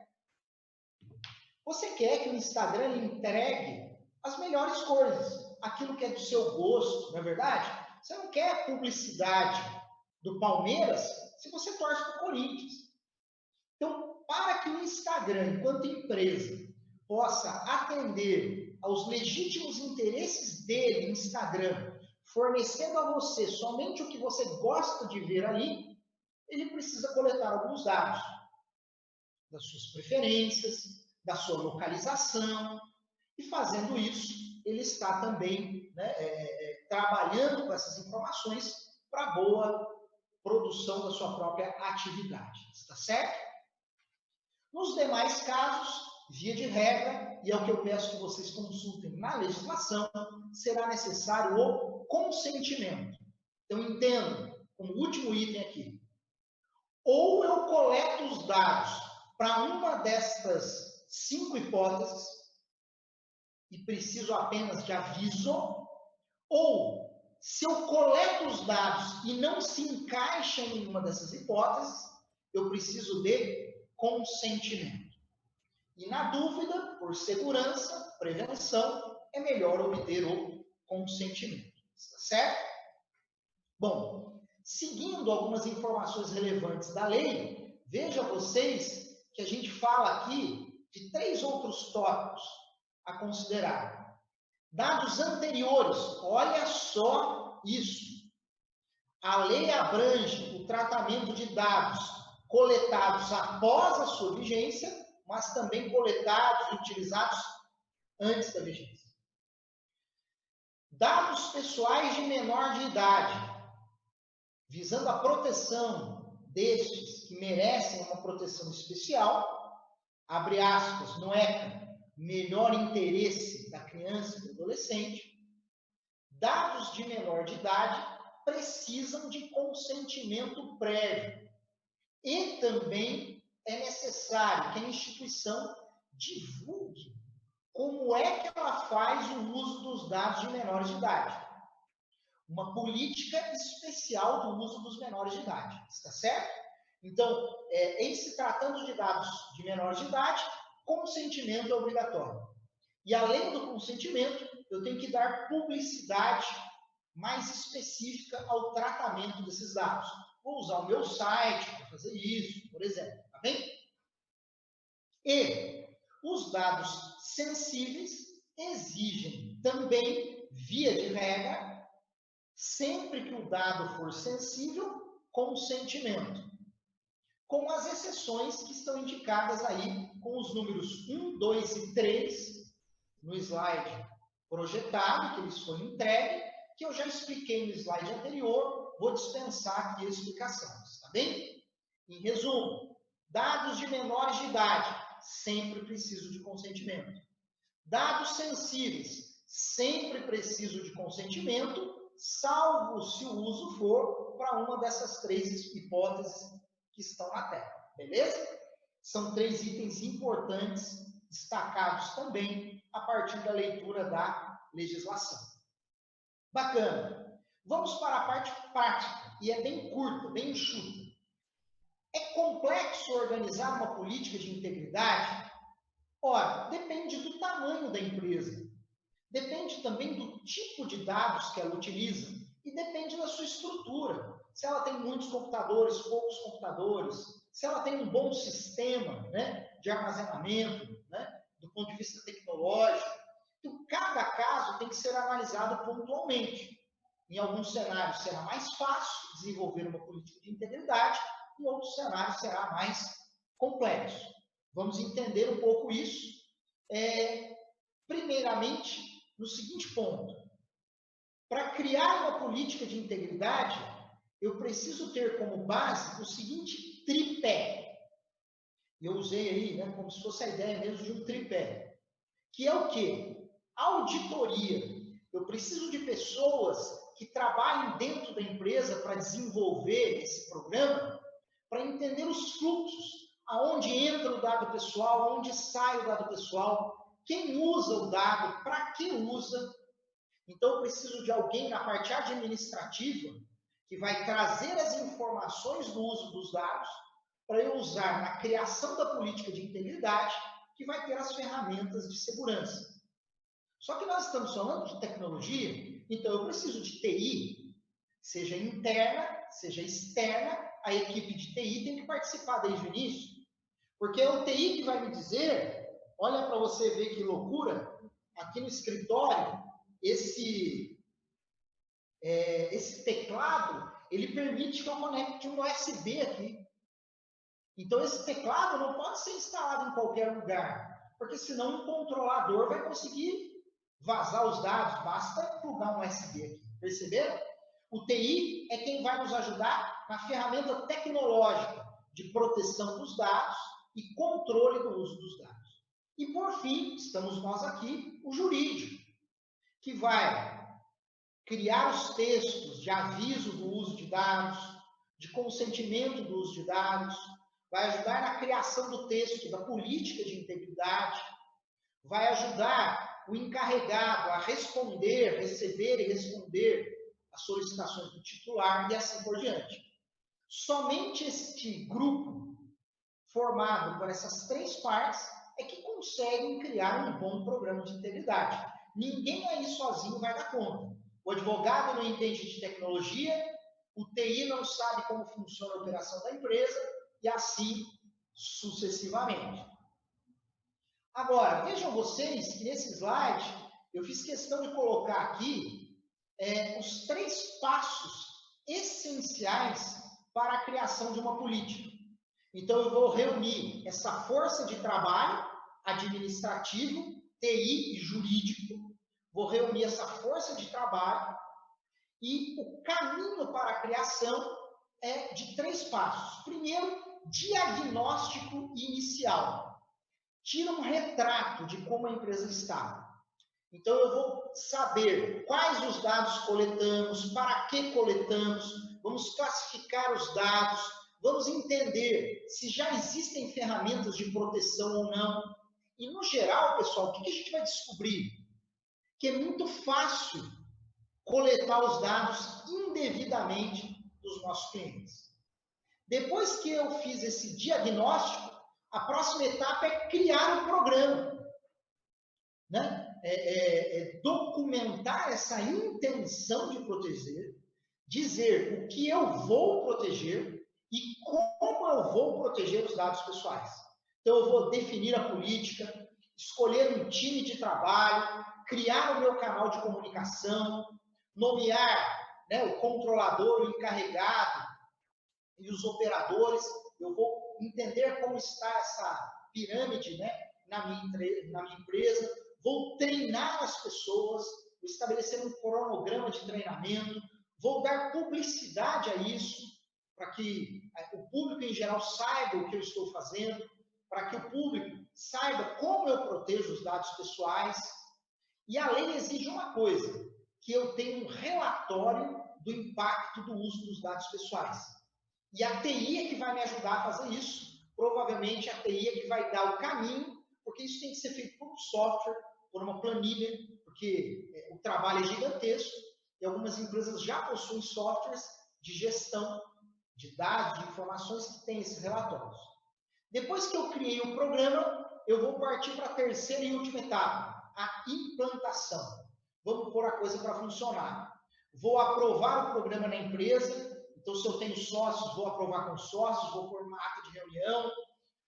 Você quer que o Instagram lhe entregue as melhores coisas, aquilo que é do seu gosto, não é verdade? Você não quer publicidade do Palmeiras se você torce para o Corinthians. Então, para que o Instagram, enquanto empresa, possa atender aos legítimos interesses dele, Instagram, fornecendo a você somente o que você gosta de ver ali, ele precisa coletar alguns dados das suas preferências, da sua localização, e fazendo isso, ele está também trabalhando com essas informações para boa produção da sua própria atividade. Está certo? Nos demais casos, via de regra, e é o que eu peço que vocês consultem na legislação, será necessário o consentimento. Então, entendam, como último item aqui, ou eu coleto os dados para uma destas 5 hipóteses, e preciso apenas de aviso, ou se eu coleto os dados e não se encaixa em uma dessas hipóteses, eu preciso de consentimento. E na dúvida, por segurança, prevenção, é melhor obter o consentimento. Está certo? Bom, seguindo algumas informações relevantes da lei, veja vocês que a gente fala aqui de 3 outros tópicos a considerar. Dados anteriores, olha só isso. A lei abrange o tratamento de dados coletados após a sua vigência, mas também coletados e utilizados antes da vigência. Dados pessoais de menor de idade, visando a proteção destes que merecem uma proteção especial, abre aspas, no ECA, melhor interesse da criança e do adolescente, dados de menor de idade precisam de consentimento prévio. E também é necessário que a instituição divulgue como é que ela faz o uso dos dados de menores de idade. Uma política especial do uso dos menores de idade, está certo? Então, em se tratando de dados de menores de idade, consentimento é obrigatório. E além do consentimento, eu tenho que dar publicidade mais específica ao tratamento desses dados. Vou usar o meu site para fazer isso, por exemplo, tá bem? E os dados sensíveis exigem também, via de regra, sempre que o dado for sensível, consentimento. Com as exceções que estão indicadas aí com os números 1, 2 e 3 no slide projetado, que eles foram entregues, que eu já expliquei no slide anterior, vou dispensar aqui a explicação, tá bem? Em resumo, dados de menores de idade, sempre preciso de consentimento. Dados sensíveis, sempre preciso de consentimento, salvo se o uso for para uma dessas 3 hipóteses que estão na tela, beleza? São 3 itens importantes, destacados também a partir da leitura da legislação. Bacana. Vamos para a parte prática, e é bem curta, bem enxuta. É complexo organizar uma política de integridade? Ora, depende do tamanho da empresa. Depende também do tipo de dados que ela utiliza. E depende da sua estrutura. Se ela tem muitos computadores, poucos computadores. Se ela tem um bom sistema, né, de armazenamento, né, do ponto de vista tecnológico. Então, cada caso tem que ser analisado pontualmente. Em alguns cenários será mais fácil desenvolver uma política de integridade, em outros cenários será mais complexo. Vamos entender um pouco isso. Primeiramente, no seguinte ponto. Para criar uma política de integridade, eu preciso ter como base o seguinte tripé. Eu usei aí, né, como se fosse a ideia mesmo de um tripé. Que é o quê? Auditoria. Eu preciso de pessoas que trabalhem dentro da empresa para desenvolver esse programa, para entender os fluxos, aonde entra o dado pessoal, aonde sai o dado pessoal, quem usa o dado, para que usa. Então, eu preciso de alguém na parte administrativa que vai trazer as informações do uso dos dados para eu usar na criação da política de integridade, que vai ter as ferramentas de segurança. Só que nós estamos falando de tecnologia, então eu preciso de TI, seja interna, seja externa, a equipe de TI tem que participar desde o início, porque é o TI que vai me dizer, olha para você ver que loucura, aqui no escritório, esse teclado, ele permite que eu conecte um USB aqui. Então, esse teclado não pode ser instalado em qualquer lugar, porque senão um controlador vai conseguir vazar os dados, basta plugar um USB aqui. Perceberam? O TI é quem vai nos ajudar na ferramenta tecnológica de proteção dos dados e controle do uso dos dados. E, por fim, estamos nós aqui, o jurídico, que vai criar os textos de aviso do uso de dados, de consentimento do uso de dados, vai ajudar na criação do texto da política de integridade, vai ajudar o encarregado a responder, receber e responder as solicitações do titular e assim por diante. Somente este grupo, formado por essas 3 partes, é que conseguem criar um bom programa de integridade. Ninguém aí sozinho vai dar conta. O advogado não entende de tecnologia, o TI não sabe como funciona a operação da empresa, e assim sucessivamente. Agora, vejam vocês que nesse slide eu fiz questão de colocar aqui os 3 passos essenciais para a criação de uma política. Então, eu vou reunir essa força de trabalho administrativo, TI e jurídico, vou reunir essa força de trabalho e o caminho para a criação é de 3 passos. Primeiro, diagnóstico inicial. Tira um retrato de como a empresa está. Então, eu vou saber quais os dados coletamos, para que coletamos, vamos classificar os dados, vamos entender se já existem ferramentas de proteção ou não. E, no geral, pessoal, o que a gente vai descobrir? Que é muito fácil coletar os dados indevidamente dos nossos clientes. Depois que eu fiz esse diagnóstico, a próxima etapa é criar um programa, né? Documentar essa intenção de proteger, dizer o que eu vou proteger e como eu vou proteger os dados pessoais. Então, eu vou definir a política, escolher um time de trabalho, criar o meu canal de comunicação, nomear, né, o controlador, o encarregado e os operadores. Eu vou entender como está essa pirâmide, né, na minha empresa, vou treinar as pessoas, vou estabelecer um cronograma de treinamento, vou dar publicidade a isso, para que o público em geral saiba o que eu estou fazendo, para que o público saiba como eu protejo os dados pessoais. E a lei exige uma coisa, que eu tenha um relatório do impacto do uso dos dados pessoais. E a TI é que vai me ajudar a fazer isso. Provavelmente a TI é que vai dar o caminho, porque isso tem que ser feito por um software, por uma planilha, porque o trabalho é gigantesco e algumas empresas já possuem softwares de gestão de dados, de informações que têm esses relatórios. Depois que eu criei o programa, eu vou partir para a terceira e última etapa, a implantação. Vamos pôr a coisa para funcionar. Vou aprovar o programa na empresa, então se eu tenho sócios, vou aprovar com sócios, vou pôr uma ata de reunião,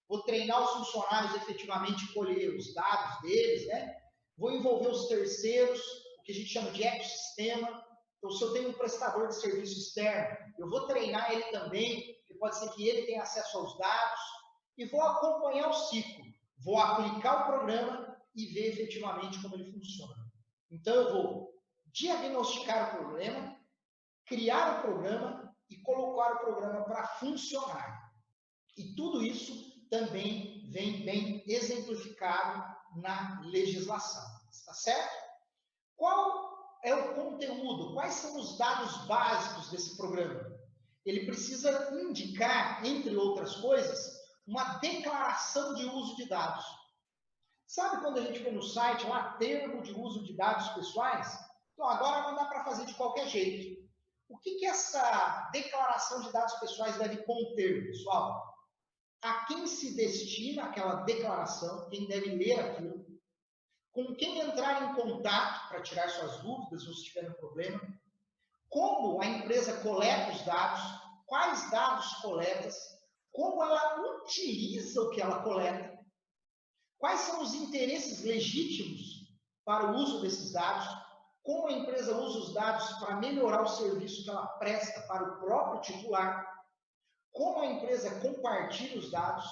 vou treinar os funcionários efetivamente colher os dados deles, né? Vou envolver os terceiros, o que a gente chama de ecossistema. Então, se eu tenho um prestador de serviço externo, eu vou treinar ele também, porque pode ser que ele tenha acesso aos dados, e vou acompanhar o ciclo. Vou aplicar o programa e ver efetivamente como ele funciona. Então, eu vou diagnosticar o problema, criar o programa e colocar o programa para funcionar. E tudo isso também vem bem exemplificado na legislação. Está certo? Qual é o conteúdo? Quais são os dados básicos desse programa? Ele precisa indicar, entre outras coisas, uma declaração de uso de dados. Sabe quando a gente vê no site lá, termo de uso de dados pessoais? Então, agora não dá para fazer de qualquer jeito. O que essa declaração de dados pessoais deve conter, pessoal? A quem se destina aquela declaração, quem deve ler aquilo, com quem entrar em contato para tirar suas dúvidas ou se tiver um problema, como a empresa coleta os dados, quais dados coleta, como ela utiliza o que ela coleta, quais são os interesses legítimos para o uso desses dados, como a empresa usa os dados para melhorar o serviço que ela presta para o próprio titular, como a empresa compartilha os dados,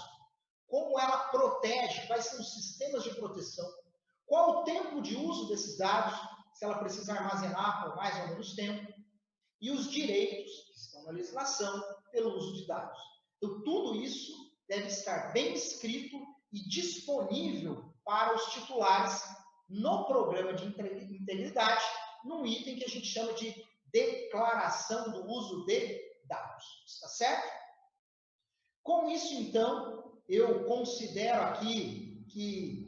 como ela protege, quais são os sistemas de proteção, qual o tempo de uso desses dados, se ela precisa armazenar por mais ou menos tempo, e os direitos que estão na legislação pelo uso de dados. Então, tudo isso deve estar bem escrito e disponível para os titulares no programa de integridade, num item que a gente chama de declaração do uso de dados. Está certo? Com isso, então, eu considero aqui que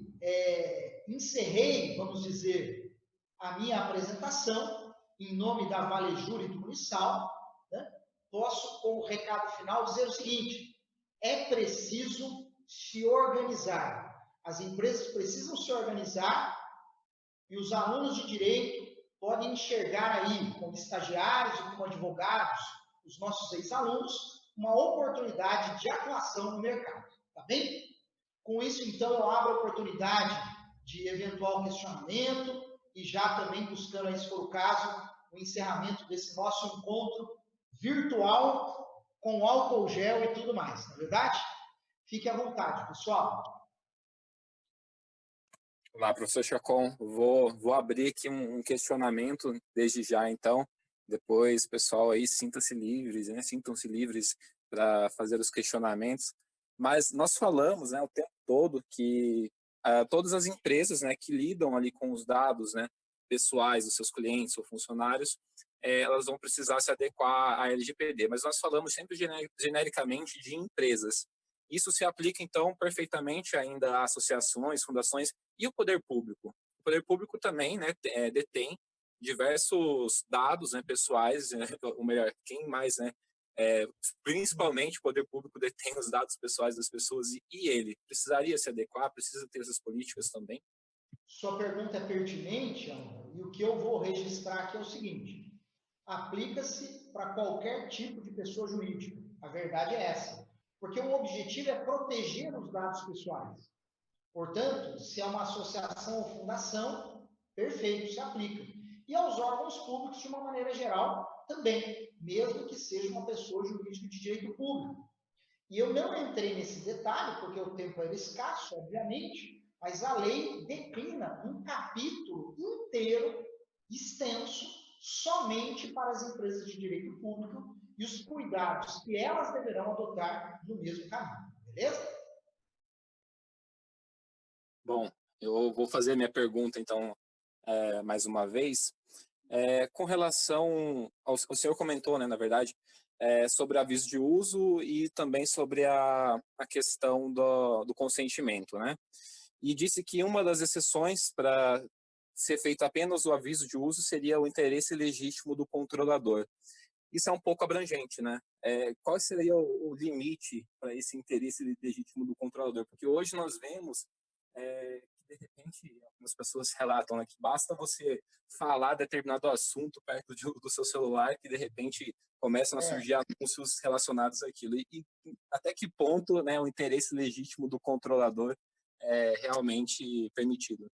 encerrei, vamos dizer, a minha apresentação em nome da Valejur e do Unisal. Né? Posso, com o recado final, dizer o seguinte: é preciso se organizar. As empresas precisam se organizar e os alunos de direito podem enxergar aí, como estagiários e como advogados, os nossos ex-alunos, uma oportunidade de atuação no mercado. Tá bem? Com isso, então, eu abro a oportunidade de eventual questionamento e já também buscando, aí, se for o caso, o encerramento desse nosso encontro virtual com álcool gel e tudo mais, não é verdade? Fique à vontade, pessoal.
Olá, professor Chacon. Vou abrir aqui um questionamento desde já, então. Depois, pessoal, aí sintam-se livres para fazer os questionamentos. Mas nós falamos, né, o tempo todo que todas as empresas, né, que lidam ali com os dados, né, pessoais dos seus clientes ou funcionários, elas vão precisar se adequar à LGPD. Mas nós falamos sempre genericamente de empresas. Isso se aplica, então, perfeitamente ainda a associações, fundações e o poder público. O poder público também, né, detém diversos dados, né, pessoais, né, ou melhor, quem mais, né, principalmente o poder público detém os dados pessoais das pessoas e ele precisaria se adequar, precisa ter essas políticas também?
Sua pergunta é pertinente, Ana, e o que eu vou registrar aqui é o seguinte: aplica-se para qualquer tipo de pessoa jurídica. A verdade é essa. Porque o objetivo é proteger os dados pessoais. Portanto, se é uma associação ou fundação, perfeito, se aplica. E aos órgãos públicos, de uma maneira geral, também, mesmo que seja uma pessoa jurídica de direito público. E eu não entrei nesse detalhe, porque o tempo era escasso, obviamente, mas a lei declina um capítulo inteiro, extenso, somente para as empresas de direito público e os cuidados que elas deverão adotar no mesmo caminho, beleza?
Bom, eu vou fazer minha pergunta, então, mais uma vez. Com relação o senhor comentou, né, na verdade, sobre aviso de uso e também sobre a questão do consentimento, né? E disse que uma das exceções para ser feito apenas o aviso de uso seria o interesse legítimo do controlador. Isso é um pouco abrangente, né? Qual seria o limite para esse interesse legítimo do controlador? Porque hoje nós vemos que, de repente, algumas pessoas relatam, né, que basta você falar determinado assunto perto do seu celular que, de repente, começam a surgir anúncios relacionados àquilo. E até que ponto, né, o interesse legítimo do controlador é realmente permitido?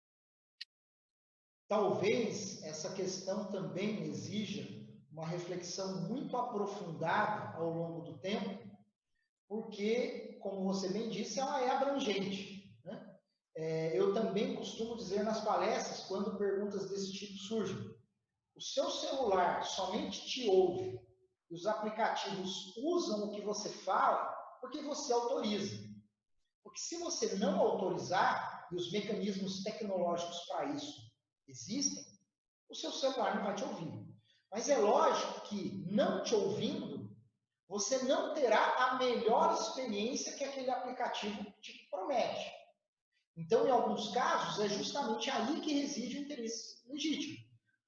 Talvez essa questão também exija uma reflexão muito aprofundada ao longo do tempo, porque, como você bem disse, ela é abrangente, né? Eu também costumo dizer nas palestras, quando perguntas desse tipo surgem, o seu celular somente te ouve e os aplicativos usam o que você fala porque você autoriza. Porque se você não autorizar, e os mecanismos tecnológicos para isso existem, o seu celular não vai te ouvir. Mas é lógico que, não te ouvindo, você não terá a melhor experiência que aquele aplicativo te promete. Então, em alguns casos, é justamente aí que reside o interesse legítimo.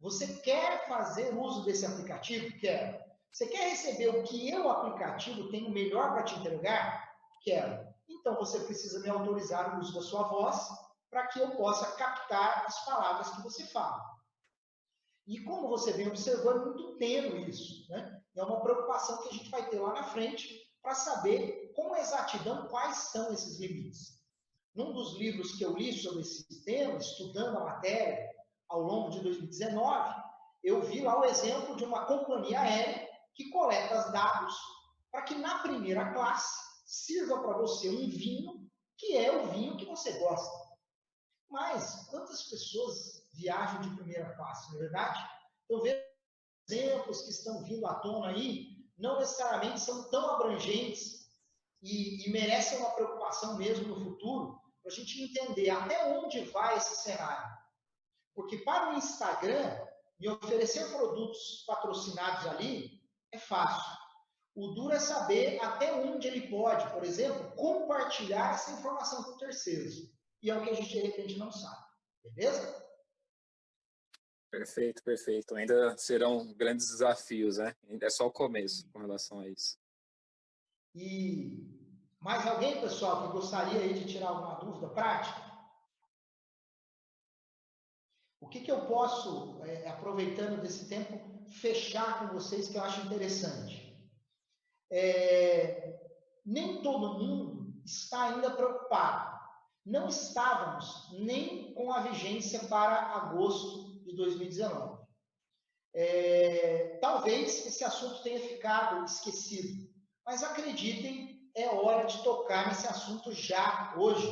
Você quer fazer uso desse aplicativo? Quero. Você quer receber o que o aplicativo tem o melhor para te entregar? Quero. Então, você precisa me autorizar o uso da sua voz para que eu possa captar as palavras que você fala. E como você bem observou, é muito tênue isso, né? É uma preocupação que a gente vai ter lá na frente para saber com exatidão quais são esses limites. Num dos livros que eu li sobre esse tema, estudando a matéria ao longo de 2019, eu vi lá o exemplo de uma companhia aérea que coleta dados para que na primeira classe sirva para você um vinho que é o vinho que você gosta. Mas quantas pessoas viajam de primeira classe, não é verdade? Então, veja exemplos que estão vindo à tona aí, não necessariamente são tão abrangentes e merecem uma preocupação mesmo no futuro, para a gente entender até onde vai esse cenário. Porque para o Instagram, me oferecer produtos patrocinados ali é fácil. O duro é saber até onde ele pode, por exemplo, compartilhar essa informação com terceiros. E é o que a gente, de repente, não sabe. Beleza?
Perfeito, perfeito. Ainda serão grandes desafios, né? Ainda é só o começo com relação a isso.
E mais alguém, pessoal, que gostaria aí de tirar alguma dúvida prática? O que eu posso, aproveitando desse tempo, fechar com vocês que eu acho interessante? Nem todo mundo está ainda preocupado. Não estávamos nem com a vigência para agosto de 2019. Talvez esse assunto tenha ficado esquecido, mas acreditem, é hora de tocar nesse assunto já hoje,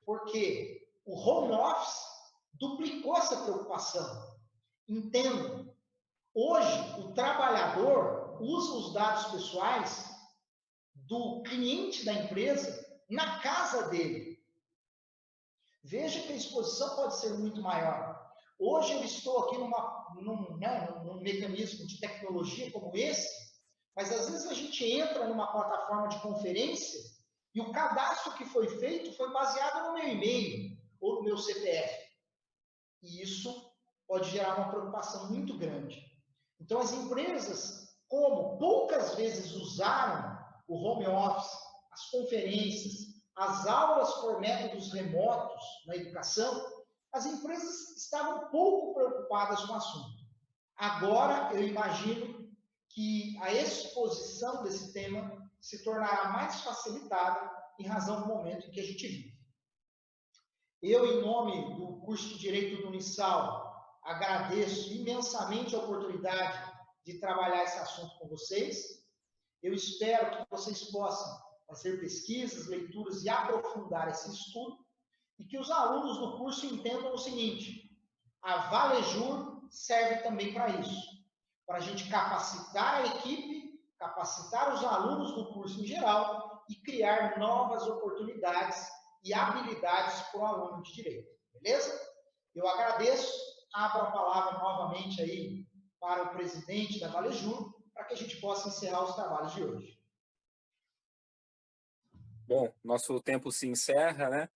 porque o home office duplicou essa preocupação. Entendo, hoje o trabalhador usa os dados pessoais do cliente da empresa na casa dele. Veja que a exposição pode ser muito maior. Hoje eu estou aqui num mecanismo de tecnologia como esse, mas às vezes a gente entra numa plataforma de conferência e o cadastro que foi feito foi baseado no meu e-mail ou no meu CPF. E isso pode gerar uma preocupação muito grande. Então as empresas, como poucas vezes usaram o home office, as conferências, as aulas por métodos remotos na educação, as empresas estavam pouco preocupadas com o assunto. Agora, eu imagino que a exposição desse tema se tornará mais facilitada em razão do momento em que a gente vive. Eu, em nome do curso de Direito do Unisal, agradeço imensamente a oportunidade de trabalhar esse assunto com vocês. Eu espero que vocês possam fazer pesquisas, leituras e aprofundar esse estudo. e que os alunos do curso entendam o seguinte: a Valejur serve também para isso, para a gente capacitar a equipe, capacitar os alunos do curso em geral e criar novas oportunidades e habilidades para o aluno de direito, beleza? Eu agradeço, abro a palavra novamente aí para o presidente da Valejur, para que a gente possa encerrar os trabalhos de hoje.
Bom, nosso tempo se encerra, né?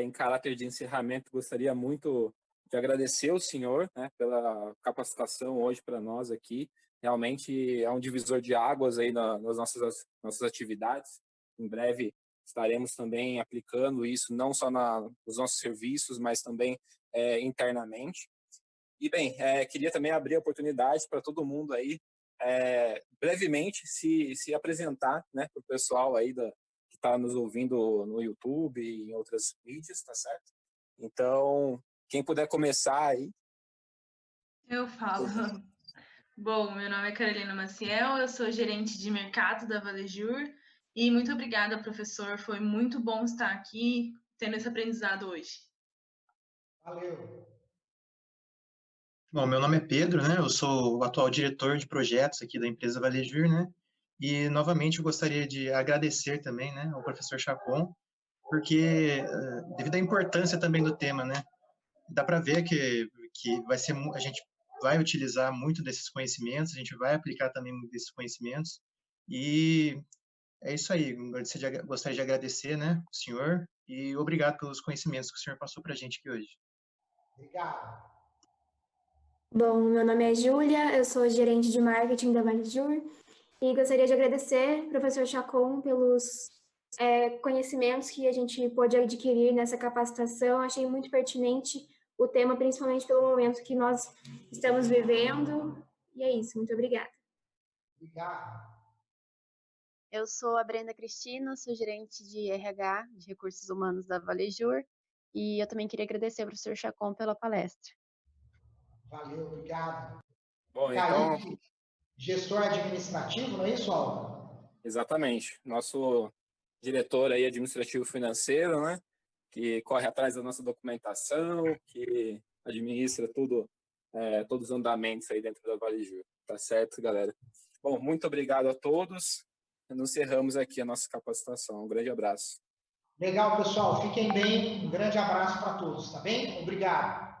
Em caráter de encerramento, gostaria muito de agradecer ao senhor, né, pela capacitação hoje para nós aqui. Realmente é um divisor de águas aí nas nossas atividades. Em breve estaremos também aplicando isso não só nos nossos serviços, mas também internamente. E, bem, queria também abrir a oportunidade para todo mundo aí, brevemente, se apresentar, né, para o pessoal aí que está nos ouvindo no YouTube e em outras mídias, tá certo? Então, quem puder começar aí.
Eu falo. Bom, meu nome é Carolina Maciel, eu sou gerente de mercado da Valejur e muito obrigada, professor. Foi muito bom estar aqui tendo esse aprendizado hoje.
Valeu.
Bom, meu nome é Pedro, né? Eu sou o atual diretor de projetos aqui da empresa Valejur, né? E, novamente, eu gostaria de agradecer também, né, ao professor Chacon, porque, devido à importância também do tema, né? Dá para ver que a gente vai utilizar muito desses conhecimentos, a gente vai aplicar também muito desses conhecimentos, e é isso aí. Gostaria de agradecer, né, o senhor, e obrigado pelos conhecimentos que o senhor passou para a gente aqui hoje.
Obrigado.
Bom, meu nome é Júlia, eu sou gerente de marketing da Valejur e gostaria de agradecer, professor Chacon, pelos conhecimentos que a gente pôde adquirir nessa capacitação. Achei muito pertinente o tema, principalmente pelo momento que nós estamos vivendo. E é isso, muito obrigada.
Obrigado.
Eu sou a Brenda Cristina, sou gerente de RH, de Recursos Humanos da Valejur, e eu também queria agradecer ao professor Chacon pela palestra.
Valeu, obrigado.
Bom,
Kaique,
então,
gestor administrativo, não é isso, Álvaro?
exatamente. Nosso diretor aí administrativo financeiro, né? Que corre atrás da nossa documentação, que administra tudo, todos os andamentos aí dentro da Valejur. Tá certo, galera? Bom, muito obrigado a todos. Nos encerramos aqui a nossa capacitação. Um grande abraço.
Legal, pessoal. Fiquem bem. Um grande abraço para todos, tá bem? Obrigado.